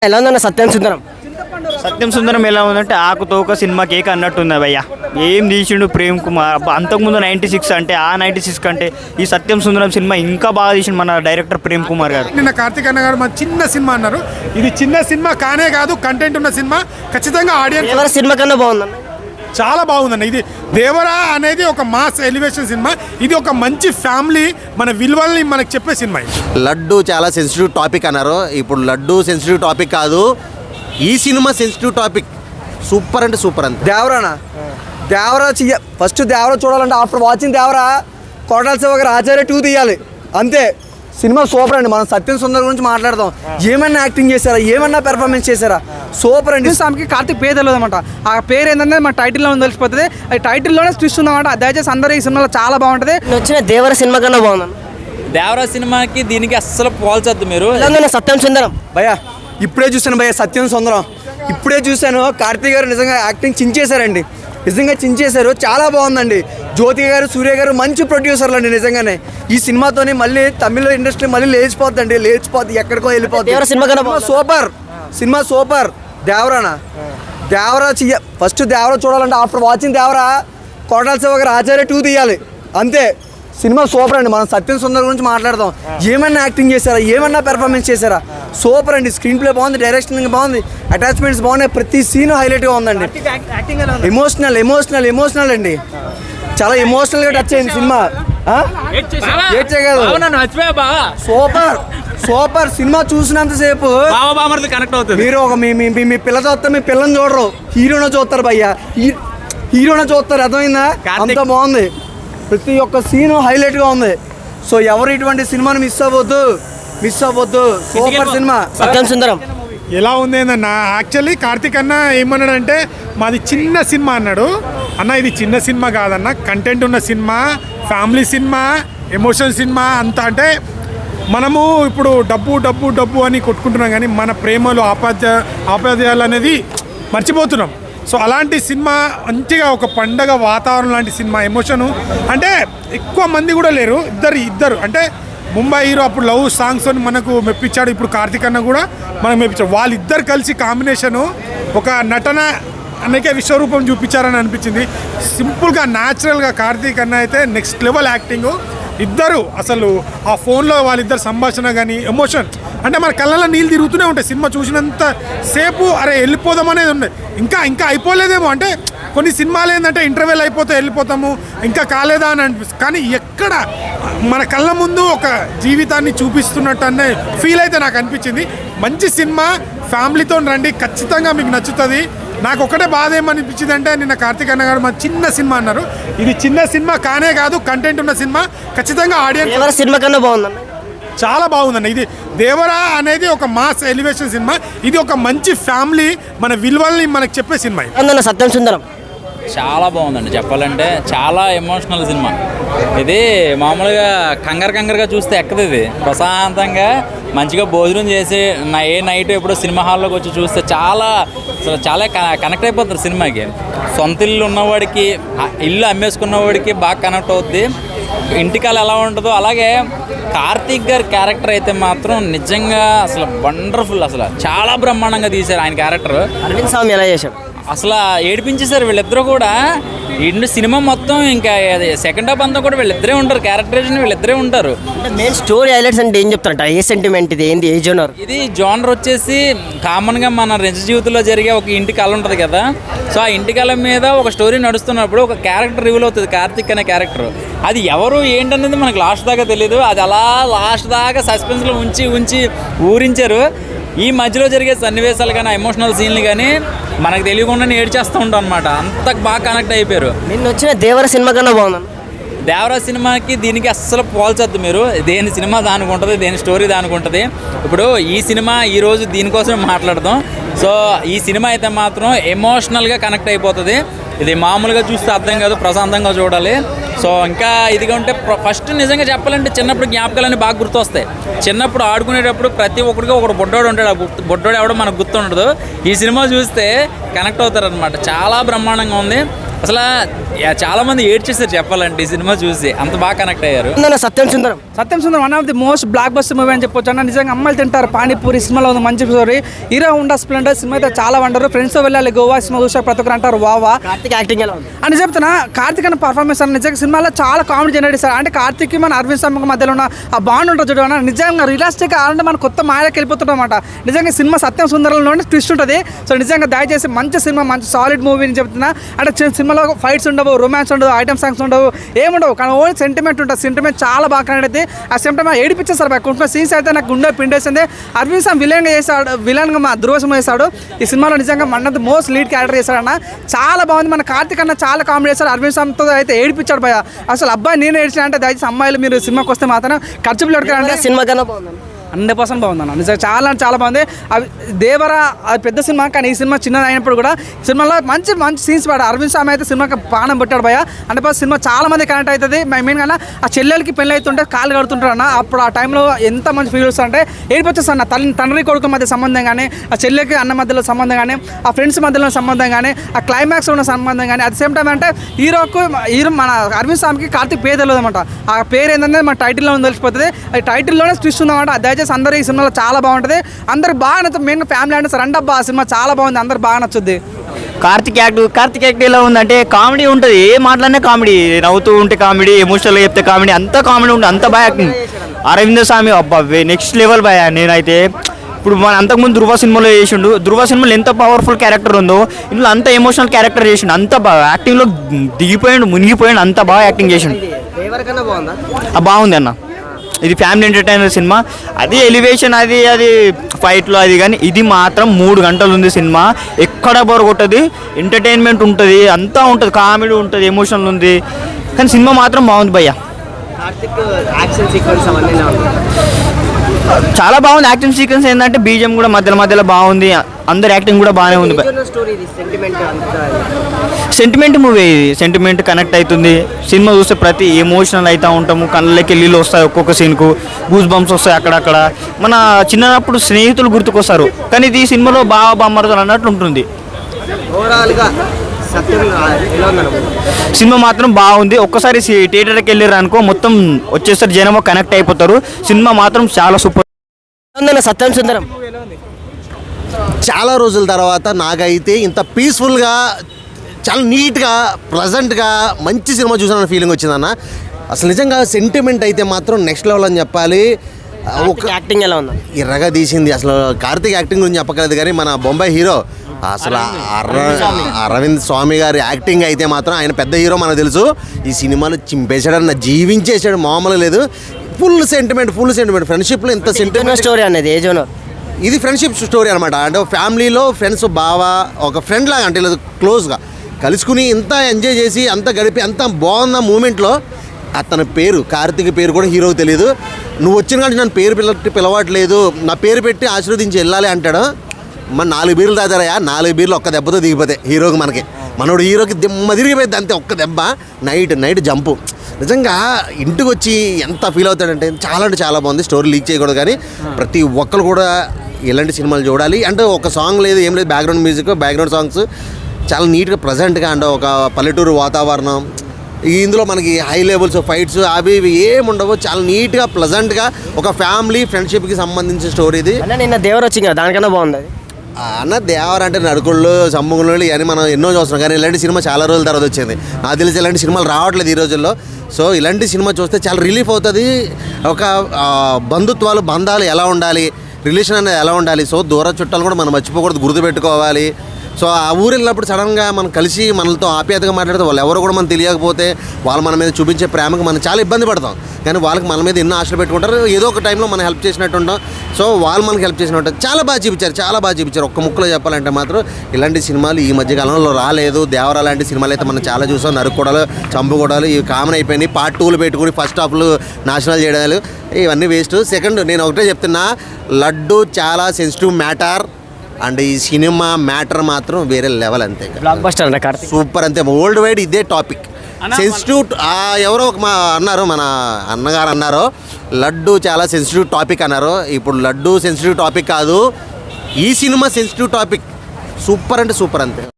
ఎలా ఉందన్న సత్యం సుందరం ఎలా ఉందంటే ఆకుతోక సినిమా కేక్ అన్నట్టుంది భయ్య. ఏం తీసిండు ప్రేమ్ కుమార్. అంతకుముందు 96 అంటే ఆ 96 కంటే ఈ సత్యం సుందరం సినిమా ఇంకా బాగా తీసిండు మన డైరెక్టర్ ప్రేమ్ కుమార్ గారు. నిన్న కార్తిక్ అన్న గారు మన చిన్న సినిమా అన్నారు. ఇది చిన్న సినిమా కానే కాదు, కంటెంట్ ఉన్న సినిమా. ఖచ్చితంగా ఆడియన్స్ సినిమా కన్నా బాగుందన్న. చాలా బాగుందన్న. ఇది దేవరా అనేది ఒక మాస్ ఎలివేషన్ సినిమా. ఇది ఒక మంచి ఫ్యామిలీ మన విలువల్ని మనకు చెప్పే సినిమా. లడ్డు చాలా సెన్సిటివ్ టాపిక్ అన్నారు. ఇప్పుడు లడ్డు సెన్సిటివ్ టాపిక్ కాదు, ఈ సినిమా సెన్సిటివ్ టాపిక్. సూపర్ అంటే సూపర్. అంతే దేవరా ఫస్ట్ దేవరా చూడాలంటే ఆఫ్టర్ వాచింగ్ దేవరా కొరటాల శివ గారు ఆచార్య 2 తీయాలి అంతే. సినిమా సూపర్ అండి. మనం సత్యం సుందర్ గురించి మాట్లాడదాం. ఏమన్నా యాక్టింగ్ చేశారా, ఏమన్నా పెర్ఫార్మెన్స్ చేశారా, సూపర్ అండి. ఆమెకి కార్తిక్ పేరు తెలియదు అనమాట. ఆ పేరు ఏంటంటే మన టైటిల్లో తెలిసిపోతుంది. అది టైటిల్లోనే ట్విస్ట్ ఉందన్నమాట. దయచేసి అందరూ ఈ సినిమాలో చాలా బాగుంటుంది. వచ్చిన దేవర సినిమా కన్నా బాగుందన్న. దేవరా సినిమాకి దీనికి అస్సలు పోల్చొద్దు మీరు. సత్యం సుందరం భయ్యా ఇప్పుడే చూశాను భయ్యా సత్యం సుందరం. ఇప్పుడే చూశాను. కార్తీక్ గారు నిజంగా యాక్టింగ్ చించేశారండి. నిజంగా చించేశారు. చాలా బాగుందండి. జ్యోతి గారు, సూర్య గారు మంచి ప్రొడ్యూసర్లు అండి. నిజంగానే ఈ సినిమాతోని మళ్ళీ తమిళ ఇండస్ట్రీ మళ్ళీ లేచిపోద్ది ఎక్కడికో వెళ్ళిపోద్ది. Super cinema super. Devara first Devara చూడాలంటే ఆఫ్టర్ వాచింగ్ దేవరా కొరటాల శివ గారు ఆచార్య 2 తీయాలి అంతే. సినిమా సూపర్ అండి. మనం సత్యం సుందర్ గురించి మాట్లాడదాం. ఏమన్నా యాక్టింగ్ చేశారా, ఏమన్నా పెర్ఫార్మెన్స్ చేశారా, సూపర్ అండి. స్క్రీన్ ప్లే బాగుంది, డైరెక్షన్ బాగుంది, అటాచ్మెంట్స్ బాగున్నాయి. ప్రతి సీన్ హైలైట్గా ఉందండి. ఎమోషనల్ అండి. చాలా ఎమోషనల్గా టచ్ అయింది సినిమా. Super cinema. చూసినంతసేపు మీరు ఒక మీ పిల్ల చూస్తారు, మీ పిల్లని చూడరు, హీరోనే చూస్తారు భయ్యా. హీరోనే చూస్తారు. అర్థమైందా? అంత బాగుంది. ప్రతి ఒక్క సీను హైలైట్గా ఉంది. సో ఎవరు ఇటువంటి సినిమాని మిస్ అవ్వద్దు. సూపర్ సినిమా సత్యం సుందరం. ఎలా ఉంది ఏందన్న, యాక్చువల్లీ కార్తిక్ అన్న ఏమన్నాడంటే మాది చిన్న సినిమా అన్నాడు. అన్న ఇది చిన్న సినిమా కాదన్న, కంటెంట్ ఉన్న cinema, family cinema, emotion cinema. అంత అంటే మనము ఇప్పుడు డబ్బు అని కొట్టుకుంటున్నాం, కానీ మన ప్రేమలు ఆపాద్యాలు అనేది మర్చిపోతున్నాం. సో అలాంటి సినిమా మంచిగా ఒక పండగ వాతావరణం లాంటి సినిమా. ఎమోషను అంటే ఎక్కువ మంది కూడా లేరు, ఇద్దరు అంటే ముంబై హీరో అప్పుడు లవ్ సాంగ్స్ అని మనకు మెప్పించాడు. ఇప్పుడు కార్తిక్ అన్న కూడా మనకు మెప్పించాడు. వాళ్ళిద్దరు కలిసి కాంబినేషను ఒక నటన అనేకే విశ్వరూపం చూపించారని అనిపించింది. సింపుల్గా న్యాచురల్గా కార్తీక్ అన్న అయితే నెక్స్ట్ లెవెల్ యాక్టింగ్. ఇద్దరు అసలు ఆ ఫోన్లో వాళ్ళిద్దరు సంభాషణ కానీ ఎమోషన్ అంటే మన కళ్ళల్లో నీళ్ళు తిరుగుతూనే ఉంటాయి. సినిమా చూసినంత సేపు అరే వెళ్ళిపోదాం అనేది ఉంది. ఇంకా అయిపోలేదేమో అంటే కొన్ని సినిమాలు ఏంటంటే ఇంటర్వెల్ అయిపోతే వెళ్ళిపోతాము, ఇంకా కాలేదా అని అనిపిస్తుంది. కానీ ఎక్కడ మన కళ్ళ ముందు ఒక జీవితాన్ని చూపిస్తున్నట్టు అనే ఫీల్ అయితే నాకు అనిపించింది. మంచి సినిమా, ఫ్యామిలీతో రండి, ఖచ్చితంగా మీకు నచ్చుతుంది. నాకు ఒకటే బాధ ఏమనిపించింది అంటే నిన్న కార్తిక్ అన్న గారు మన చిన్న సినిమా అన్నారు. ఇది చిన్న సినిమా కానే కాదు, కంటెంట్ ఉన్న సినిమా. ఖచ్చితంగా ఆడియన్స్ సినిమా కన్నా బాగుందన్న. చాలా బాగుందన్న. ఇది దేవరా అనేది ఒక మాస్ ఎలివేషన్ సినిమా. ఇది ఒక మంచి ఫ్యామిలీ మన విలువల్ని మనకు చెప్పే సినిమా. సత్యం సుందరం చాలా బాగుందండి. చెప్పాలంటే చాలా ఎమోషనల్ సినిమా. ఇది మామూలుగా కంగారుగా చూస్తే ఎక్కదు. ఇది ప్రశాంతంగా మంచిగా భోజనం చేసి ఏ నైట్ ఎప్పుడో సినిమా హాల్లోకి వచ్చి చూస్తే చాలా కనెక్ట్ అయిపోతారు సినిమాకి. సొంత ఇల్లు ఉన్నవాడికి, ఇల్లు అమ్మేసుకున్నవాడికి బాగా కనెక్ట్ అవుద్ది. ఇంటికాలు ఎలా ఉంటుందో అలాగే కార్తీక్ గారి క్యారెక్టర్ అయితే మాత్రం నిజంగా అసలు వండర్ఫుల్. అసలు చాలా బ్రహ్మాండంగా తీశారు ఆయన క్యారెక్టర్. అరవింద్ స్వామి ఎలా చేశాడు, అసలు ఏడిపించేశారు వీళ్ళిద్దరూ కూడా. సినిమా మొత్తం ఇంకా సెకండ్ హాఫ్ అంతా కూడా వీళ్ళిద్దరే ఉంటారు. క్యారెక్టరైజేషన్ వీళ్ళిద్దరే ఉంటారు. మెయిన్ స్టోరీ హైలైట్స్ అంటే ఏం చెప్తారంట? ఏ సెంటిమెంట్ ఇది, ఏంది, ఏ జోనర్? ఇది జోనర్ వచ్చేసి కామన్గా మన నిజ జీవితంలో జరిగే ఒక ఇంటి కళ ఉంటుంది కదా. సో ఆ ఇంటి కళ మీద ఒక స్టోరీ నడుస్తున్నప్పుడు ఒక క్యారెక్టర్ రివీల్ అవుతుంది, కార్తిక్ అనే క్యారెక్టర్. అది ఎవరు ఏంటనేది మనకు లాస్ట్ దాకా తెలియదు. అది అలా లాస్ట్ దాకా సస్పెన్స్లో ఉంచి ఊరించారు. ఈ మధ్యలో జరిగే సన్నివేశాలు కానీ, ఎమోషనల్ సీన్లు కానీ మనకు తెలియకుండానే ఏడ్చేస్తూ ఉంటాం అనమాట. అంత బాగా కనెక్ట్ అయిపోయారు. నిన్న వచ్చిన దేవర సినిమా కన్నా బాగుందన్న. దేవరా సినిమాకి దీనికి అస్సలు పోల్చొద్దు మీరు. దేని సినిమా దానికి ఉంటుంది, దేని స్టోరీ దానికి ఉంటుంది. ఇప్పుడు ఈ సినిమా ఈరోజు దీనికోసమే మాట్లాడదాం. సో ఈ సినిమా అయితే మాత్రం ఎమోషనల్గా కనెక్ట్ అయిపోతుంది. ఇది మామూలుగా చూస్తే అర్థం కాదు, ప్రశాంతంగా చూడాలి. సో ఇంకా ఇదిగా ఉంటే ఫస్ట్ నిజంగా చెప్పాలంటే చిన్నప్పుడు జ్ఞాపకాలన్నీ బాగా గుర్తొస్తాయి. చిన్నప్పుడు ఆడుకునేటప్పుడు ప్రతి ఒక్కడికి ఒకడు బొడ్డోడు ఉంటాడు. ఆ బొడ్డోడు ఎవడో మనకు గుర్తుండదు. ఈ సినిమా చూస్తే కనెక్ట్ అవుతారనమాట. చాలా బ్రహ్మాండంగా ఉంది. అసలు చాలా మంది ఏడ్ చేస్తారు చెప్పాలంటే ఈ సినిమా చూసి, అంత బాగా కనెక్ట్ అయ్యారు. Satyam Sundaram one of the most blockbuster movie అని చెప్పొచ్చు అన్న. నిజంగా అమ్మాయిలు తింటారు పానీపూరి సినిమాలో ఉంది మంచి స్టోరీ. హీరో ఉండా స్ప్లెండర్ సినిమా అయితే చాలా వండరు. ఫ్రెండ్స్తో వెళ్ళాలి గోవా సినిమా చూసా ప్రతి ఒక్కరు అంటారు వావా. కార్తిక్ యాక్టింగ్ ఎలా ఉంది అని చెప్తున్నా కార్తిక్ అన్న పర్ఫార్మెన్స్ అన్న నిజంగా సినిమాలో చాలా కామెడీ జనరేట్ చేస్తారు. అంటే కార్తిక్ మన అరవింద్ స్వామి మధ్యలో ఉన్న ఆ బాండ్ ఉంటుంది చూడ నిజంగా రిలాస్టిక్ అంటే మన కొత్త మాయకి వెళ్ళిపోతుంటాం అనమాట. నిజంగా సినిమా సత్యం సుందరంలోనే ట్విస్ట్ ఉంటుంది. సో నిజంగా దయచేసి మంచి సినిమా మంచి సాలిడ్ మూవీ అని చెప్తున్నా. అంటే సినిమాలో ఫైట్స్ ఉండవు, రొమాన్స్ ఉండవు, ఐటమ్ సాంగ్స్ ఉండవు, ఏముండవు, కానీ ఓన్లీ సెంటిమెంట్ ఉంటుంది. సెంటిమెంట్ చాలా బాగా కనెక్ట్ అయితే ఆ సెంటిమెంట్ ఏడిపించేస్తారు. కొంచెం సీన్స్ అయితే నాకు గుండె పిండేసింది. అరవింద్ స్వామి విలన్గా చేశాడు, విలన్గా మా ధ్రువసం చేశాడు ఈ సినిమాలో. నిజంగా మన మోస్ట్ లీడ్ క్యారెక్టర్ చేశాడన్న, చాలా బాగుంది. మన కార్తిక్ అన్న చాలా కామెడీ చేశాడు. అరవింద్ స్వామితో అయితే ఏడిపించాడు భయ. అసలు అబ్బాయి నేను ఏడ్చినా అంటే దయచేసి అమ్మాయిలు మీరు సినిమాకి వస్తే మాత్రం ఖర్చు పెట్టుకోవాలంటే సినిమా కన్నా బాగుంది 100% బాగుందన్న. నిజంగా చాలా అంటే చాలా బాగుంది. అవి దేవరా అది పెద్ద సినిమా, కానీ ఈ సినిమా చిన్నది అయినప్పుడు కూడా సినిమాలో మంచి మంచి సీన్స్ పడ్డాడు. అరవింద్ స్వామి అయితే సినిమాకి ప్రాణం పెట్టాడు భయ. అంటే సినిమా చాలా మంది కనెక్ట్ అవుతుంది. మెయిన్ కన్నా ఆ చెల్లెలకి పెళ్ళి అవుతుంటే కాళ్ళు కడుతుంటారు అన్న. అప్పుడు ఆ టైంలో ఎంత మంచి ఫీల్ వస్తుంది అంటే ఏడిపోతుంది అన్న. తండ్రి కొడుకు మధ్య సంబంధం కానీ, ఆ చెల్లెకి అన్న మధ్యలో సంబంధం కానీ, ఆ ఫ్రెండ్స్ మధ్యలో సంబంధం కానీ, ఆ క్లైమాక్స్ ఉన్న సంబంధం కానీ, అట్ సేమ్ టైం అంటే హీరో మన అరవింద్ స్వామికి కార్తిక్ పేరు తెలియదు అనమాట. ఆ పేరు ఏంటంటే మన టైటిల్లో తెలిసిపోతుంది. అది టైటిల్లోనే ట్విస్ట్ ఉందన్నమాట. దయచేసి అందరూ ఈ సినిమాలో చాలా బాగుంటుంది. అందరికి బాగా నచ్చుతుంది. మెయిన్ ఫ్యామిలీ అంటే సరే అండబ్బా ఆ సినిమా చాలా బాగుంది, అందరికి బాగా నచ్చుద్ది. కార్తిక్ యాక్ట్ ఎలా ఉందంటే కామెడీ ఉంటుంది. ఏ మాటలనే కామెడీ, నవ్వుతూ ఉంటే కామెడీ, ఎమోషనల్గా చెప్తే కామెడీ, అంత కామెడీ ఉంటుంది, అంత బాగా యాక్టింగ్. అరవింద్ స్వామి అబ్బా నెక్స్ట్ లెవెల్ బాయ్. నేనైతే ఇప్పుడు మన అంతకుముందు ధృవ సినిమాలో చేసిండు. ధృవ సినిమాలో ఎంత పవర్ఫుల్ క్యారెక్టర్ ఉందో ఇందులో అంత ఎమోషనల్ క్యారెక్టర్ చేసిండు. అంత బాగా యాక్టింగ్లో దిగిపోయాడు, మునిగిపోయాడు, అంత బాగా యాక్టింగ్ చేసిండు. ఎవరికన్నా బాగుందా బాగుంది అన్న. ఇది ఫ్యామిలీ ఎంటర్టైనర్ సినిమా. అది ఎలివేషన్, అది ఫైట్లో అది, కానీ ఇది మాత్రం 3 గంటలు ఉంది సినిమా. ఎక్కడ బోర్ కొట్టది, ఎంటర్టైన్మెంట్ ఉంటుంది, అంతా ఉంటుంది, కామెడీ ఉంటుంది, ఎమోషనల్ ఉంది, కానీ సినిమా మాత్రం బాగుంది భయ్య. కార్తిక్ యాక్షన్ సీక్వెన్స్ అవన్నీ చాలా బాగుంది. యాక్షన్ సీక్వెన్స్ ఏంటంటే బీజిఎం కూడా మధ్యలో బాగుంది. అందరు యాక్టింగ్ కూడా బాగానే ఉంది. సెంటిమెంట్ మూవీ, సెంటిమెంట్ కనెక్ట్ అవుతుంది. సినిమా చూస్తే ప్రతి ఎమోషనల్ అవుతూ ఉంటాము, కళ్ళకి నీళ్ళు వస్తాయి, ఒక్కొక్క సీన్కు గూస్ బంప్స్ వస్తాయి. అక్కడక్కడ మన చిన్నప్పుడు స్నేహితులు గుర్తుకొస్తారు, కానీ ఇది సినిమాలో బాగా బామ్మరుతులు అన్నట్లు ఉంటుంది. ఓవరాల్గా సినిమా మాత్రం బాగుంది. ఒక్కసారి థియేటర్కి వెళ్ళారు అనుకో మొత్తం వచ్చేసరి జనం కనెక్ట్ అయిపోతారు. సినిమా మాత్రం చాలా సూపర్. సత్యం సుందరం చాలా రోజుల తర్వాత నాకైతే ఇంత పీస్ఫుల్గా, చాలా నీట్గా, ప్లజెంట్గా మంచి సినిమా చూసిన ఫీలింగ్ వచ్చిందన్న. అసలు నిజంగా సెంటిమెంట్ అయితే మాత్రం నెక్స్ట్ లెవెల్ అని చెప్పాలి. ఒక యాక్టింగ్ ఎలా ఉంది ఎర్రగా తీసింది. అసలు కార్తిక్ యాక్టింగ్ గురించి చెప్పగలదు, కానీ మన బొంబాయి హీరో అసలు అరవింద్ స్వామి గారి యాక్టింగ్ అయితే మాత్రం, ఆయన పెద్ద హీరో మనకు తెలుసు. ఈ సినిమాలో చింపేశాడన్న, జీవించేసాడు, మామూలు లేదు. ఫుల్ సెంటిమెంట్ ఫ్రెండ్షిప్లో ఎంత సెంటిమెంట్ స్టోరీ అనేది ఏ జోనర్ ఇది ఫ్రెండ్షిప్ స్టోరీ అనమాట. అంటే ఫ్యామిలీలో ఫ్రెండ్స్ బాగా ఒక ఫ్రెండ్ లాగా, అంటే లేదు క్లోజ్గా కలుసుకుని ఇంత ఎంజాయ్ చేసి అంత గడిపి అంత బాగున్న మూమెంట్లో అతని పేరు కార్తిక్ పేరు కూడా హీరోకి తెలియదు. నువ్వు వచ్చిన కానీ నన్ను పేరు పిలవట్లేదు, నా పేరు పెట్టి ఆశీర్వదించి వెళ్ళాలి అంటాడు. మన 4 బీర్లు తాగారయ్యా, 4 బీర్లు ఒక్క దెబ్బతో దిగిపోతాయి హీరోకి. మనోడు హీరోకి దిమ్మ తిరిగిపోయింది అంతే, ఒక్క దెబ్బ. Night jump. నిజంగా ఇంటికి వచ్చి ఎంత ఫీల్ అవుతాడంటే చాలా అంటే చాలా బాగుంది. స్టోరీ లీక్ చేయకూడదు, కానీ ప్రతి ఒక్కరు కూడా ఇలాంటి సినిమాలు చూడాలి. అంటే ఒక సాంగ్ లేదు, ఏం లేదు, బ్యాక్గ్రౌండ్ మ్యూజిక్, బ్యాక్గ్రౌండ్ సాంగ్స్ చాలా నీట్గా ప్రజెంట్గా, అంటే ఒక పల్లెటూరు వాతావరణం. ఇందులో మనకి హై లెవెల్స్ ఫైట్స్ అవి ఇవి ఏముండవు, చాలా నీట్గా ప్లజెంట్గా ఒక ఫ్యామిలీ ఫ్రెండ్షిప్కి సంబంధించిన స్టోరీ ఇది. నిన్న దేవర్ వచ్చింది కదా, దానికన్నా బాగుంది అన్న. దేవర్ అంటే నడుకుళ్ళు, సమ్ముగుళ్ళు ఇవన్నీ మనం ఎన్నో చూస్తున్నాం, కానీ ఇలాంటి సినిమా చాలా రోజుల తర్వాత వచ్చింది. నాకు తెలిసి ఇలాంటి సినిమాలు రావట్లేదు ఈ రోజుల్లో. సో ఇలాంటి సినిమా చూస్తే చాలా రిలీఫ్ అవుతుంది. ఒక బంధుత్వాలు, బంధాలు ఎలా ఉండాలి, రిలేషన్ అనేది ఎలా ఉండాలి. సో దూర చుట్టాలు కూడా మనం మర్చిపోకూడదు, గుర్తుపెట్టుకోవాలి. సో ఆ ఊరు వెళ్ళినప్పుడు సడన్గా మనం కలిసి మనలతో ఆప్యాయతగా మాట్లాడితే వాళ్ళు ఎవరు కూడా మనం తెలియకపోతే వాళ్ళు మన మీద చూపించే ప్రేమకు మనం చాలా ఇబ్బంది పడతాం. కానీ వాళ్ళకి మన మీద ఎన్నో ఆశలు పెట్టుకుంటారు, ఏదో ఒక టైంలో మనం హెల్ప్ చేసినట్టు ఉంటాం. సో వాళ్ళు మనకి హెల్ప్ చేసినట్టు చాలా బాగా చూపించారు. ఒక్క ముక్కలో చెప్పాలంటే మాత్రం ఇలాంటి సినిమాలు ఈ మధ్యకాలంలో రాలేదు. దేవరా లాంటి సినిమాలు అయితే మనం చాలా చూసాం. నరుక్కోడాలు, చంపుకోవడాలు ఇవి కామన్ అయిపోయినాయి. పార్ట్ 2లు పెట్టుకుని ఫస్ట్ హాఫ్లు నాశనాలు చేయడాలు ఇవన్నీ వేస్ట్. సెకండ్, నేను ఒకటే చెప్తున్నా, లడ్డు చాలా సెన్సిటివ్ మ్యాటర్. అండ్ ఈ సినిమా మ్యాటర్ మాత్రం వేరే లెవెల్, అంతే బ్లాక్ బస్టర్ అంటే కార్తిక్ సూపర్, అంతే వరల్డ్ వైడ్ ఇదే టాపిక్. సెన్సిటివ్ ఎవరో మా అన్నారు, మన అన్నగారు అన్నారు, లడ్డు చాలా సెన్సిటివ్ టాపిక్ అన్నారు. ఇప్పుడు లడ్డు సెన్సిటివ్ టాపిక్ కాదు, ఈ సినిమా సెన్సిటివ్ టాపిక్. సూపర్ అంటే సూపర్, అంతే.